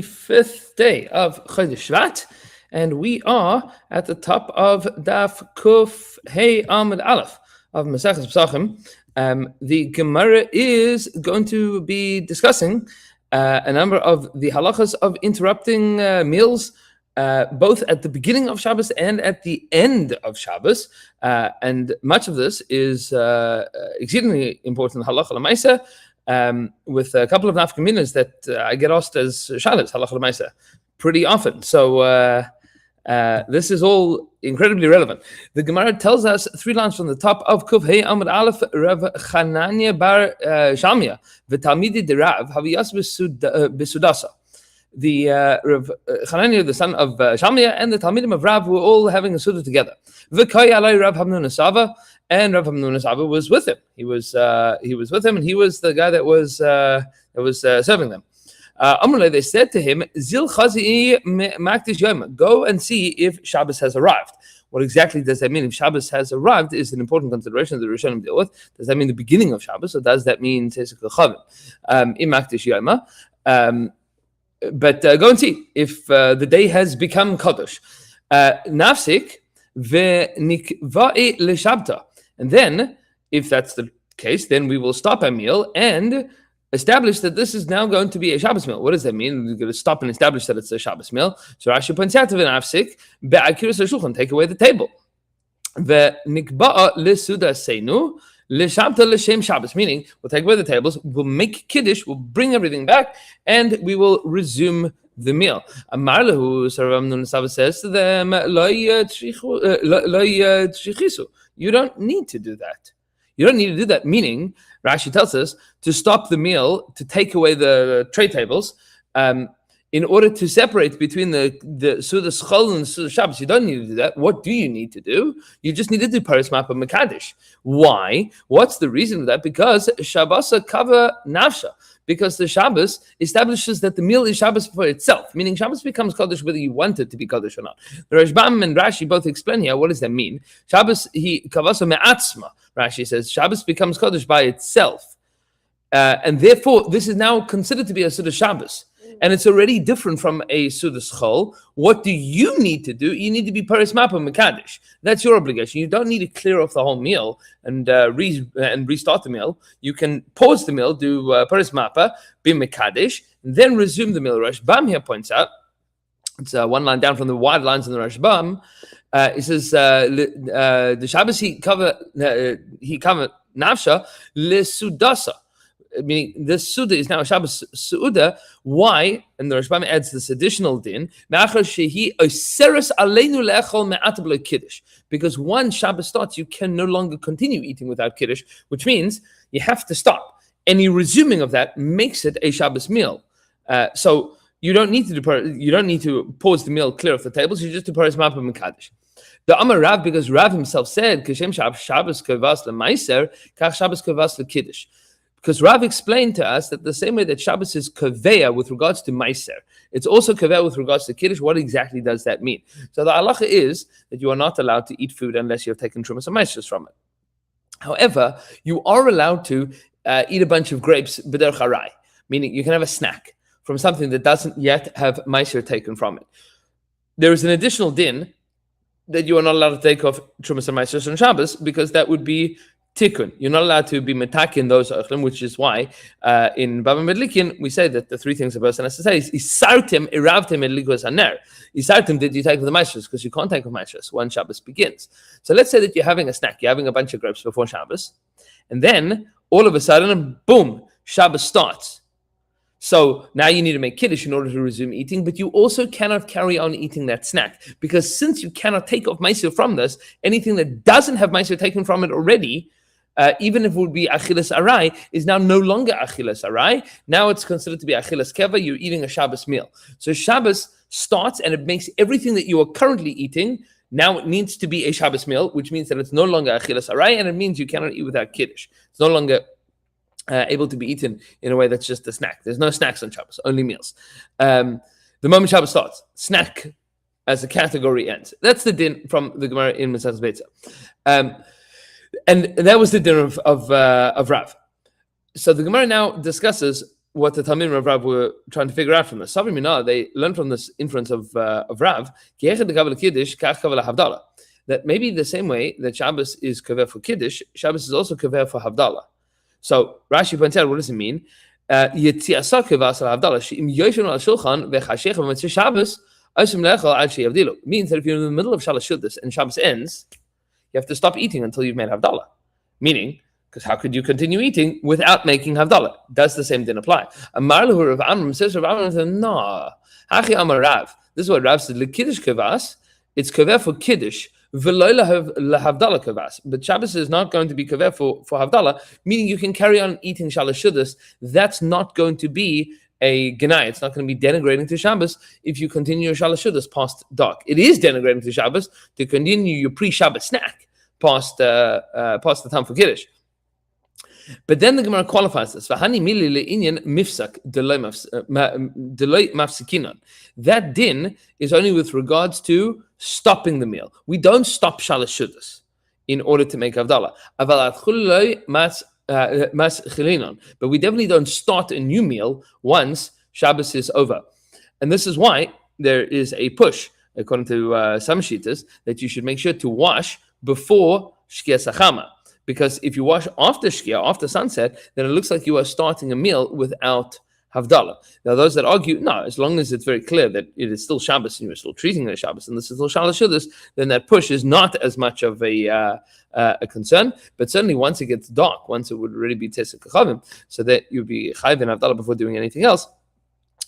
fifth day of Chodesh Shvat, and we are at the top of Daf Kuf Hey Amud Aleph of Maseches Pesachim. The Gemara is going to be discussing a number of the halachas of interrupting meals, both at the beginning of Shabbos and at the end of Shabbos. And much of this is exceedingly important halacha l'maisa, with a couple of nafkaminas that I get asked as shalas halacha l'maisa pretty often. So this is all incredibly relevant. The Gemara tells us 3 lines from the top of Kuf Hey Amud Aleph, Rav Chananya bar Shamia v'talmidi de Rav haviyas besudasa. The Rav Chananya, the son of Shamia, and the Talmidim of Rav were all having a suda together. V'kay alay Rav Hamnun Sava, and Rav Hamnun Sava was with him. He was with him, and he was the guy that was serving them. Amrullah, they said to him, Zil chazi makdish Yomi, go and see if Shabbos has arrived. What exactly does that mean? If Shabbos has arrived is an important consideration that the Rishonim deal with. Does that mean the beginning of Shabbos, or does that mean Tesek Chavim? In makdish Yomi. But go and see if the day has become Kadosh. Nafsik ve'nikva'i l'shabta. And then, if that's the case, then we will stop our meal and establish that this is now going to be a Shabbos meal. What does that mean? We're going to stop and establish that it's a Shabbos meal. So Rashi points out to v'nafsik be'akiras ha'shulchan, take away the table. Ve'nikba'a l'suda seinu l'shabta l'shem Shabbos, meaning we'll take away the tables, we'll make kiddush, we'll bring everything back, and we will resume the meal. Amar lehu, so Rav Amnun Sava says to them, lo yitrichisu. You don't need to do that. You don't need to do that, meaning, Rashi tells us, to stop the meal, to take away the tray tables, in order to separate between the Suda Schol and the Suda Shabbos. You don't need to do that. What do you need to do? You just need to do Paris Mapa Mekadesh. Why? What's the reason for that? Because Shabbos kava nafsha. Because the Shabbos establishes that the meal is Shabbos for itself, meaning Shabbos becomes Kodesh whether you want it to be Kodesh or not. The Rashbam and Rashi both explain here, what does that mean? Shabbos, kavasa me'atzma. Rashi says, Shabbos becomes Kodesh by itself. And therefore, this is now considered to be a Suda Shabbos. And it's already different from a Suda Schol. What do you need to do? You need to be Paris Mapa Mekadesh. That's your obligation. You don't need to clear off the whole meal and restart the meal. You can pause the meal, do Paris Mapa, be Mekadesh, and then resume the meal. Rashbam here points out, it's one line down from the wide lines in the Rashbam. It says, the Shabbos he covered nafsha le sudasa. Meaning this Suda is now a Shabbos Suda. Why? And the Rashbam adds this additional din. Because once Shabbos starts, you can no longer continue eating without Kiddush, which means you have to stop. Any resuming of that makes it a Shabbos meal. So you don't need to pause the meal, clear off the tables. You just do Paris Mapa Mekadesh. The Amar Rav, because Rav himself said, Kashem Shabbos kavas leMaiser, kach Shabbos kavas leKiddush. Because Rav explained to us that the same way that Shabbos is kaveya with regards to Meiser, it's also kaveya with regards to Kiddush. What exactly does that mean? So the halacha is that you are not allowed to eat food unless you have taken Trumas and Meisers from it. However, you are allowed to eat a bunch of grapes b'derech harai, meaning you can have a snack from something that doesn't yet have Meiser taken from it. There is an additional din that you are not allowed to take off Trumas and Meisers on Shabbos, because that would be Tikkun. You're not allowed to be metakin those ochlim, which is why in Baba Medlikin we say that the 3 things a person has to say is Isartim, Iravtim, and Ligos Haner. Isartim, did you take with the Maishes? Because you can't take with Maishes when Shabbos begins. So let's say that you're having a snack, you're having a bunch of grapes before Shabbos, and then all of a sudden, boom, Shabbos starts. So now you need to make Kiddush in order to resume eating, but you also cannot carry on eating that snack, because since you cannot take off Meiser from this, anything that doesn't have Meiser taken from it already, even if it would be achilas arai, is now no longer achilas arai. Now it's considered to be achilas keva. You're eating a Shabbos meal. So Shabbos starts, and it makes everything that you are currently eating, now it needs to be a Shabbos meal, which means that it's no longer achilas arai, and it means you cannot eat without kiddush. It's no longer able to be eaten in a way that's just a snack. There's no snacks on Shabbos, only meals. The moment Shabbos starts, snack as a category ends. That's the din from the Gemara in Maseches Beitza. And that was the din of Rav. So the Gemara now discusses what the Talmidim of Rav were trying to figure out from this. Savri Mina, they learned from this inference of Rav, that maybe the same way that Shabbos is kaver for Kiddush, Shabbos is also kaver for Havdalah. So Rashi points out, what does it mean? It means that if you're in the middle of Shalosh Shuddis and Shabbos ends, you have to stop eating until you've made Havdalah. Meaning, because how could you continue eating without making Havdalah? Does the same din apply? Amar lahu Rav Amram says, Rav Amram says, no. Hachi Amar Rav. This is what Rav said. Lekiddush kavas, it's kaver for Kiddush. V'lo lahavdalah kavas. But Shabbos is not going to be kaver for Havdalah, meaning you can carry on eating Shalosh Shuddis. That's not going to be a genai. It's not going to be denigrating to Shabbos if you continue your Shalosh Shuddis past dark. It is denigrating to Shabbos to continue your pre-Shabbos snack past the time for Kiddush. But then the Gemara qualifies this. V'hani mili le'inyan mifsak delay mafsikinon. That din is only with regards to stopping the meal. We don't stop Shalosh Shuddis in order to make Havdalah. But we definitely don't start a new meal once Shabbos is over. And this is why there is a push, according to some Shittas, that you should make sure to wash before Shkia Sachama. Because if you wash after Shkia, after sunset, then it looks like you are starting a meal without Havdalah. Now, those that argue, no, as long as it's very clear that it is still Shabbos and you're still treating it as Shabbos and this is still Shalosh Shuddis, then that push is not as much of a concern. But certainly once it gets dark, once it would already be Tesek Kachavim, so that you'd be Chayv in Havdalah before doing anything else,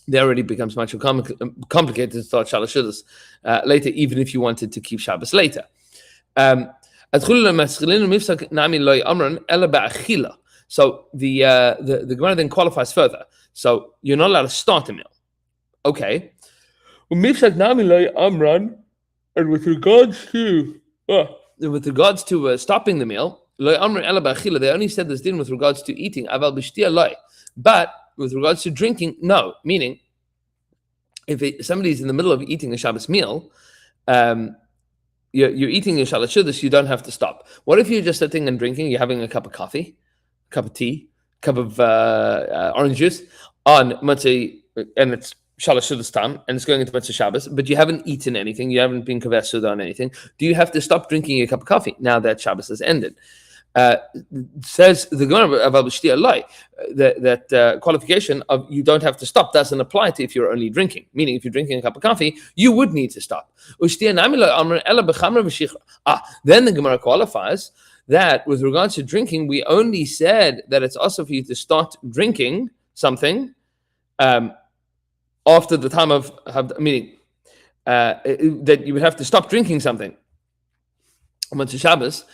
there already becomes much more complicated to start Shalosh Shuddis later, even if you wanted to keep Shabbos later. So the Gemara then qualifies further. So you're not allowed to start a meal. Okay. And with regards to stopping the meal, they only said this din with regards to eating. But with regards to drinking, no. Meaning, if somebody's in the middle of eating a Shabbos meal, you're eating your Shalosh Shuddis, you don't have to stop. What if you're just sitting and drinking, you're having a cup of coffee, a cup of tea, a cup of orange juice on Motzei, and it's Shalosh Shuddis time, and it's going into Motzei Shabbos, but you haven't eaten anything, you haven't been kaver Suda on anything, do you have to stop drinking your cup of coffee now that Shabbos has ended? Says the Gemara of that qualification of you don't have to stop doesn't apply to if you're only drinking. Meaning, if you're drinking a cup of coffee, you would need to stop. Then the Gemara qualifies that with regards to drinking, we only said that it's also for you to start drinking something after the time of meaning that you would have to stop drinking something on Shabbos.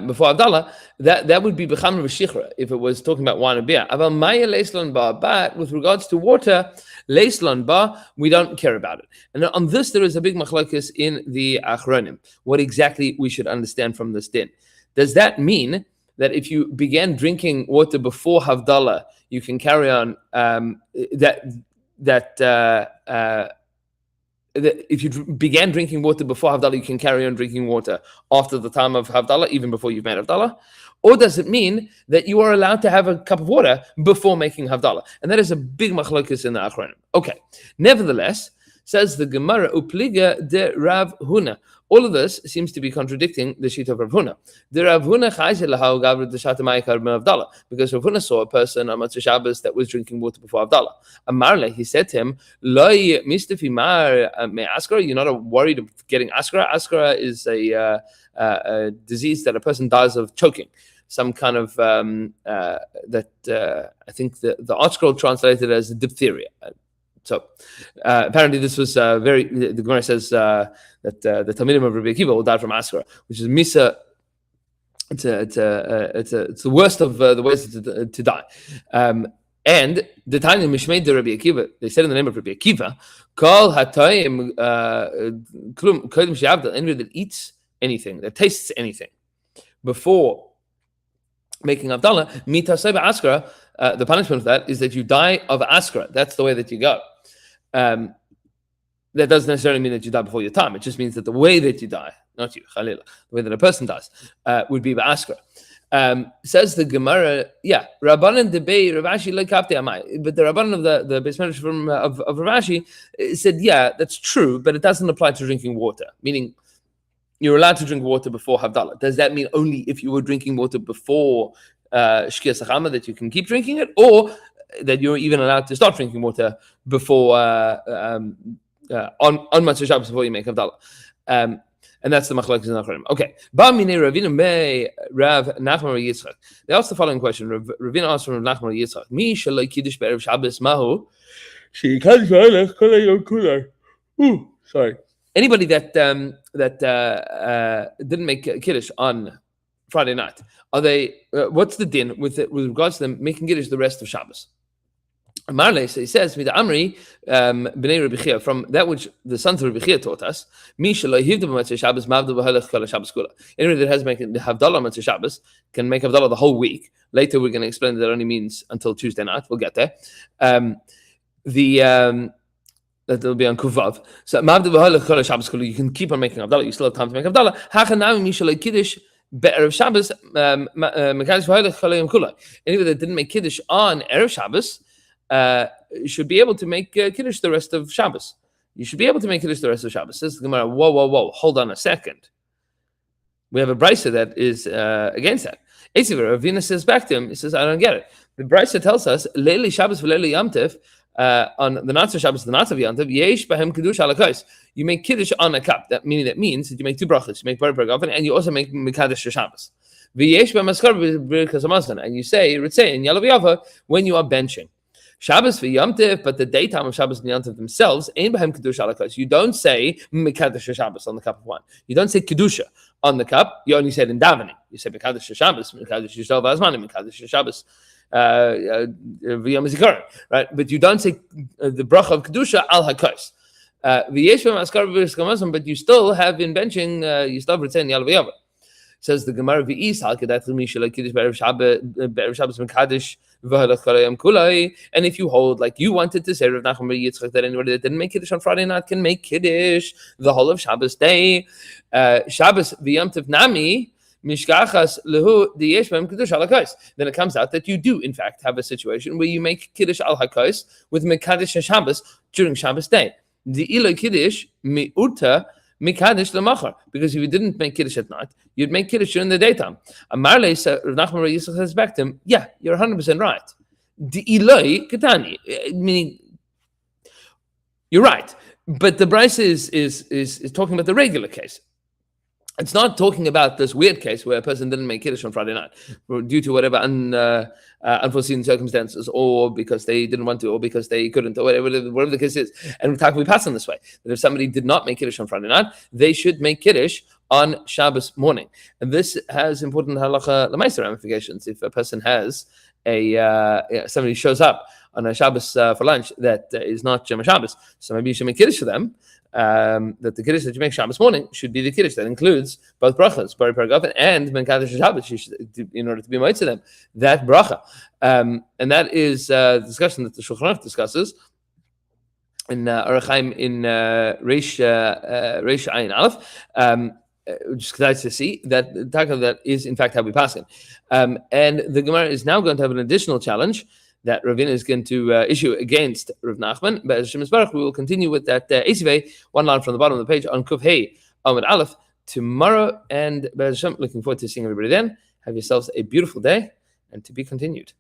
Before Havdalah, that would be B'chamra V'Shichra if it was talking about wine and beer. But with regards to water, Leislan Ba, we don't care about it. And on this, there is a big machlokes in the Achronim. What exactly we should understand from this din? Does that mean that if you began drinking water before Havdalah, you can carry on if you began drinking water before Havdalah, you can carry on drinking water after the time of Havdalah, even before you've made Havdalah? Or does it mean that you are allowed to have a cup of water before making Havdalah? And that is a big machlokus in the Achronim. Okay. Nevertheless, says the Gemara, Upliga de Rav Huna. All of this seems to be contradicting the sheet of Rav Huna. The Rav Huna because Rav Huna saw a person on Motzei Shabbos that was drinking water before Havdalah. Amarle, he said to him, Loi mistafi mar me askara. You're not worried of getting askara. Askara is a disease that a person dies of choking. Some kind of I think the article translated as diphtheria. So apparently this was the Gemara says that the Talmidim of Rabbi Akiva will die from Askara, which is Misa. It's the worst of the ways to die. And the Tanya Mishmei de Rabbi Akiva, they said in the name of Rabbi Akiva, Kol Hatayim Klum Kodim She'avda, anybody that eats anything, that tastes anything before making Havdalah, Mitasei Askara, the punishment of that is that you die of Askara. That's the way that you go. That doesn't necessarily mean that you die before your time. It just means that the way that you die, not you, Khalil, the way that a person dies, would be by Askara. Says the Gemara, Rabbanan debei Ravashi like kapte amai. But the Rabbanan of the Beis Medrash from of Ravashi said, that's true, but it doesn't apply to drinking water. Meaning, you're allowed to drink water before Havdalah. Does that mean only if you were drinking water before Shkia Sachama that you can keep drinking it, or that you're even allowed to start drinking water before on Matzah Shabbos before you make Havdalah? And that's the machlokes in Achronim. Okay. Ba minei Ravina me Rav Nachman Yitzchak. They asked the following question. Ravina asked from Rav Nachman Yitzchak. Mi shaloi kiddush be'erev Shabbos mahu? She can't v'alech kol hayom kulai. Sorry. Anybody that didn't make kiddush on Friday night, are they? What's the din with regards to them making kiddush the rest of Shabbos? Marle, so he says, "Mida Amri b'nei Rabbi Chia," from that which the sons of Rabbi Chia taught us. Anybody that has made Havdalah Matzah Shabbos can make Havdalah the whole week. Later, we're going to explain that only means until Tuesday night. We'll get there. That will be on Kuvav. So you can keep on making Havdalah. You still have time to make Havdalah. Anybody that didn't make Kiddush on Erev Shabbos should be able to make Kiddush the rest of Shabbos. You should be able to make Kiddush the rest of Shabbos. Says the Gemara, whoa, hold on a second. We have a brisa that is against that. Ravina says back to him, he says, I don't get it. The brisa tells us, Leili Shabbos v'Leili Yom Tov, on the Natzah Shabbos, the Natzah Yom Tov, Yesh Bahem Kiddush Alakos. You make Kiddush on a cup. That means that you make two brachas. You make Bar Gavan, and you also make Mekadosh Shabbos. V'yesh B'maskar B'Birkas Hamazon, and you say Ritzei and Yalav Yava when you are benching. Shabbos v'Yom Tov, but the daytime of Shabbos and Yom Tov themselves, Ein Bahem Kiddush Alakos. You don't say Mekadosh Shabbos on the cup of wine. You don't say Kiddusha on the cup. You only say it in davening. You say Mekadosh Shabbos, Mekadosh Yisrael V'Azmanim, Mekadosh Shabbos. Right, but you don't say the bracha of kedusha al hakos. But you still have been benching. You still have retained yal v'yava. Says the Gemara v'is halkadat l'misha kiddush be'erev Shabbos mekadosh v'halach kalayam kulai. And if you hold like you wanted to say Rav Nachman bar Yitzchak that anybody that didn't make kiddush on Friday night can make kiddush the whole of Shabbos day, Shabbos v'yom tov nami. Then it comes out that you do, in fact, have a situation where you make Kiddush al Hakos with Mekadosh Shabbos during Shabbos day. The Iloi Kiddush mi'urta Mekadosh l'machar, because if you didn't make Kiddush at night, you'd make Kiddush during the daytime. Amarle Rav Nachman bar Yitzchak says back to him, you're 100% right. The Iloi Ketani, meaning you're right, but the Brisa is talking about the regular case. It's not talking about this weird case where a person didn't make Kiddush on Friday night due to whatever unforeseen circumstances, or because they didn't want to, or because they couldn't, or whatever the case is. And we pass on this way, that if somebody did not make Kiddush on Friday night, they should make Kiddush on Shabbos morning. And this has important halacha l'maisa ramifications. If a person has somebody shows up on a Shabbos for lunch that is not Shema Shabbos, so maybe you should make Kiddush for them. That the Kiddush that you make Shabbos morning should be the Kiddush that includes both brachas, Bari Paragav, and Mekadosh Shabbos, in order to be made to them, that bracha. And that is the discussion that the Shulchan Aruch discusses in Orach Chaim in Reish Ayin Aleph, which is nice to see that that is in fact how we pass it. And the Gemara is now going to have an additional challenge that Ravina is going to issue against Rav Nachman. But as Hashem Baruch, we will continue with that Esivei, one line from the bottom of the page on Kuf Hey Amud Aleph tomorrow. And Hashem, looking forward to seeing everybody then. Have yourselves a beautiful day, and to be continued.